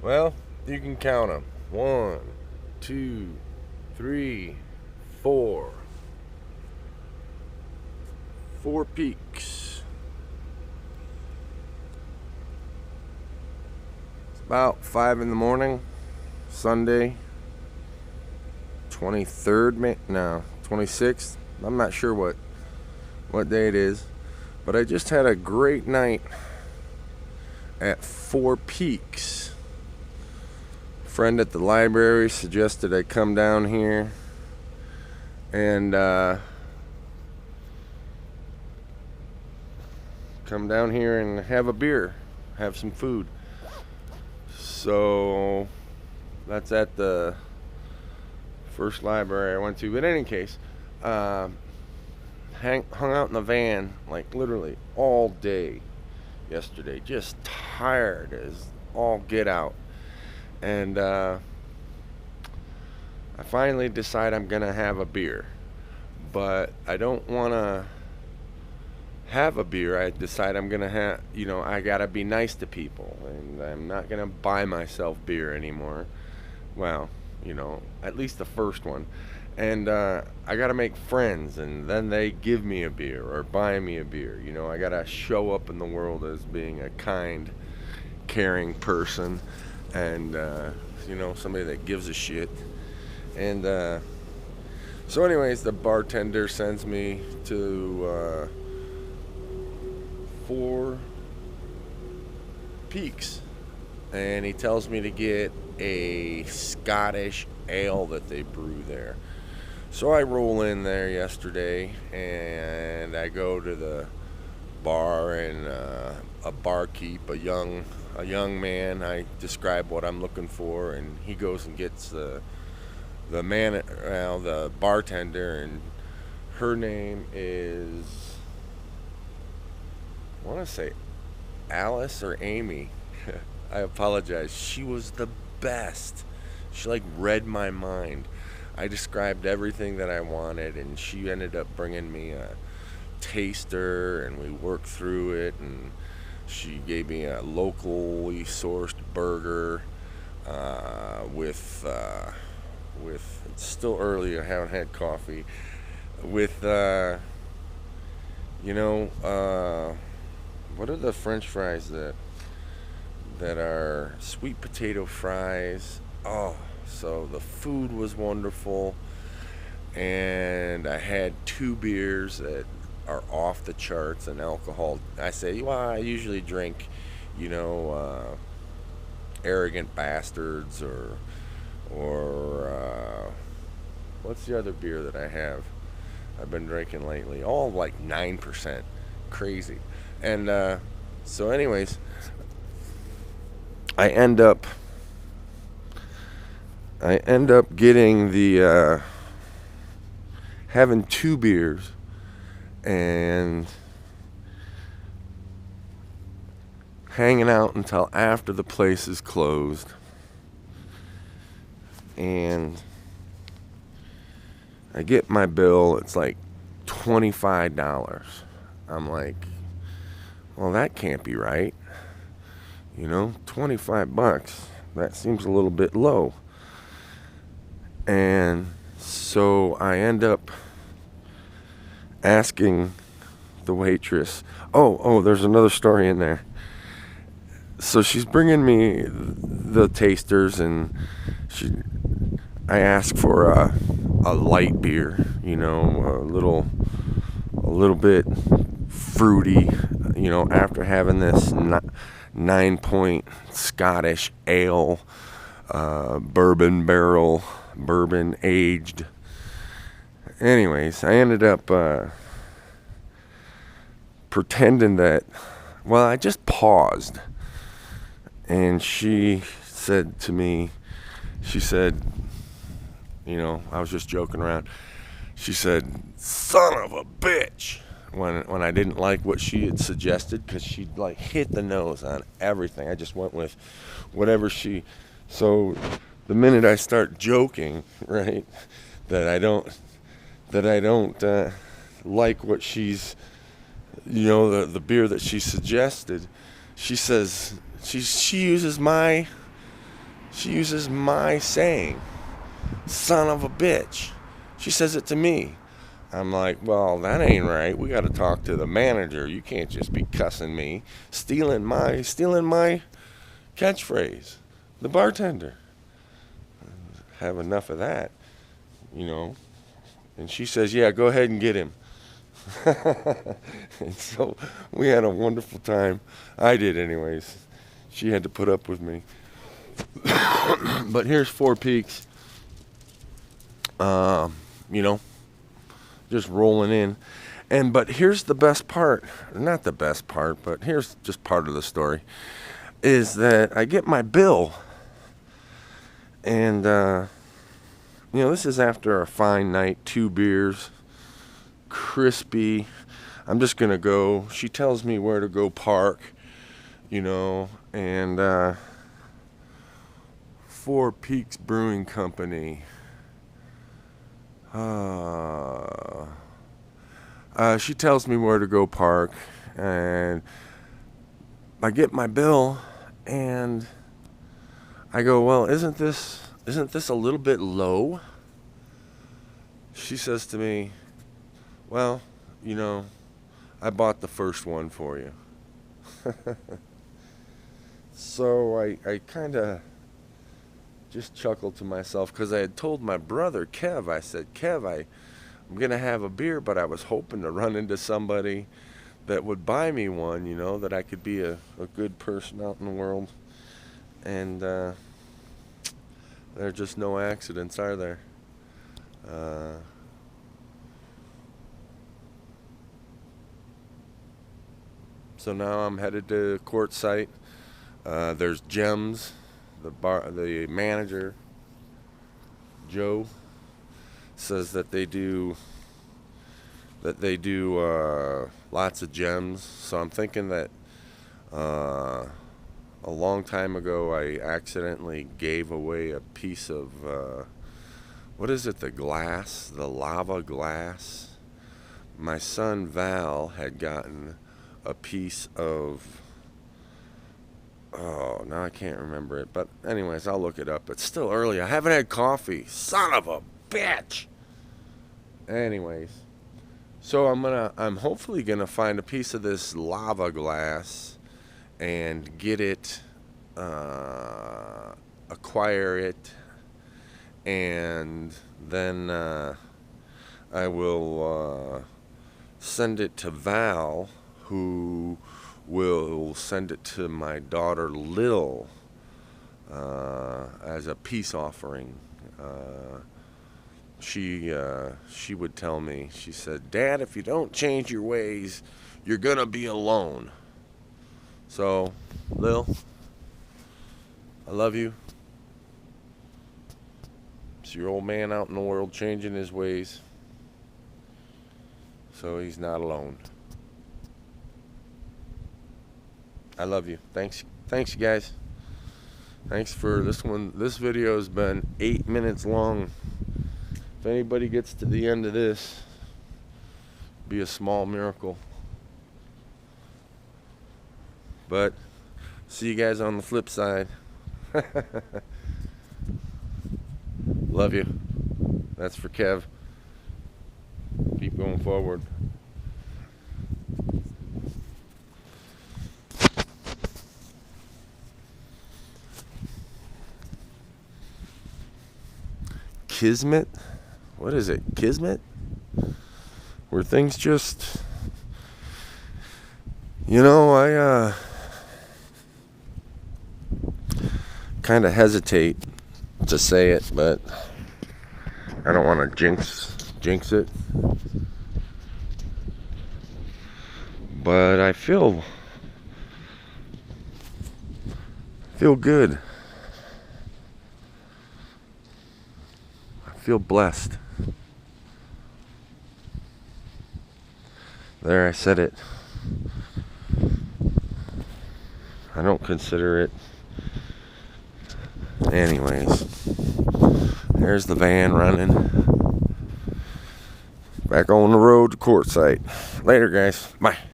Well, you can count them. 1, 2, 3, 4. 4 peaks. It's about 5 in the morning, Sunday, 23rd, no, 26th. I'm not sure what day it is, but I just had a great night at 4 Peaks. A friend at the library suggested I come down here and have a beer, have some food. So that's at the first library I went to. But in any case, hung out in the van like literally all day yesterday, just tired as all get out. And I finally decide I'm gonna have a beer, but I don't want to have a beer. I decide I'm gonna I gotta be nice to people, and I'm not gonna buy myself beer anymore. Well, at least the first one. And I gotta make friends, and then they give me a beer or buy me a beer. I gotta show up in the world as being a kind, caring person, and somebody that gives a shit. And so anyways, the bartender sends me to 4 Peaks, and he tells me to get a Scottish ale that they brew there. So I roll in there yesterday, and I go to the bar, and a barkeep, a young man. I describe what I'm looking for, and he goes and gets the bartender, and her name is, I want to say Alice or Amy. I apologize. She was the best. She read my mind. I described everything that I wanted, and she ended up bringing me a taster, and we worked through it, and she gave me a locally sourced burger with it's still early, I haven't had coffee, with what are the French fries that are sweet potato fries? Oh, so the food was wonderful, and I had 2 beers that are off the charts in alcohol. I say, well, I usually drink, Arrogant Bastards or what's the other beer that I've been drinking lately? All 9%, crazy. And so anyways, I end up getting the having 2 beers and hanging out until after the place is closed. And I get my bill, it's $25. I'm like, well, that can't be right. $25. That seems a little bit low. And so I end up asking the waitress, there's another story in there. So she's bringing me the tasters, and I ask for a light beer, a little bit fruity, after having this 9-point Scottish ale, bourbon barrel, bourbon aged. Anyways, I ended up pretending that, I just paused, and she said to me, I was just joking around. She said, "Son of a bitch," when I didn't like what she had suggested, because she hit the nose on everything. I just went with whatever so the minute I start joking, right, that I don't like what she's, the beer that she suggested, she says, she uses my She uses my saying, son of a bitch. She says it to me. I'm like, well, that ain't right. We got to talk to the manager. You can't just be cussing me, stealing my catchphrase. The bartender. Have enough of that, you know. And she says, yeah, go ahead and get him. And so we had a wonderful time. I did anyways. She had to put up with me. But here's Four Peaks. You know, just rolling in. But here's the best part. Not the best part, but here's just part of the story. Is that I get my bill. And, you know, this is after a fine night, 2 beers, crispy. I'm just going to go. She tells me where to go park, you know, and Four Peaks Brewing Company. She tells me where to go park, and I get my bill, and I go, well, isn't this a little bit low? She says to me, well, you know, I bought the first one for you. So I kind of just chuckled to myself, because I had told my brother, Kev, I said, Kev, I'm going to have a beer, but I was hoping to run into somebody that would buy me one, you know, that I could be a good person out in the world. And there are just no accidents, are there? So now I'm headed to Quartzart. There's Gems, the manager, Joe, says that they do lots of gems. So I'm thinking that a long time ago I accidentally gave away a piece of what is it, the lava glass. My son Val had gotten a piece of, oh, now I can't remember it, but anyways, I'll look it up. It's still early. I haven't had coffee. Son of a bitch. Anyways, so I'm hopefully gonna find a piece of this lava glass and get it, acquire it, and then I will send it to Val, who will send it to my daughter Lil as a peace offering. She would tell me, she said, Dad, if you don't change your ways, you're gonna be alone. So, Lil, I love you. It's your old man out in the world changing his ways, so he's not alone. I love you. Thanks you guys. Thanks for this one. This video has been 8 minutes long. If anybody gets to the end of this, be a small miracle. But see you guys on the flip side. Love you. That's for Kev. Keep going forward. Kismet? What is it? Kismet? Where things just, you know, I kind of hesitate to say it, but I don't want to jinx it. But I feel good. I feel blessed. There, I said it. I don't consider it. Anyways, there's the van running. Back on the road to Quartzart. Later, guys. Bye.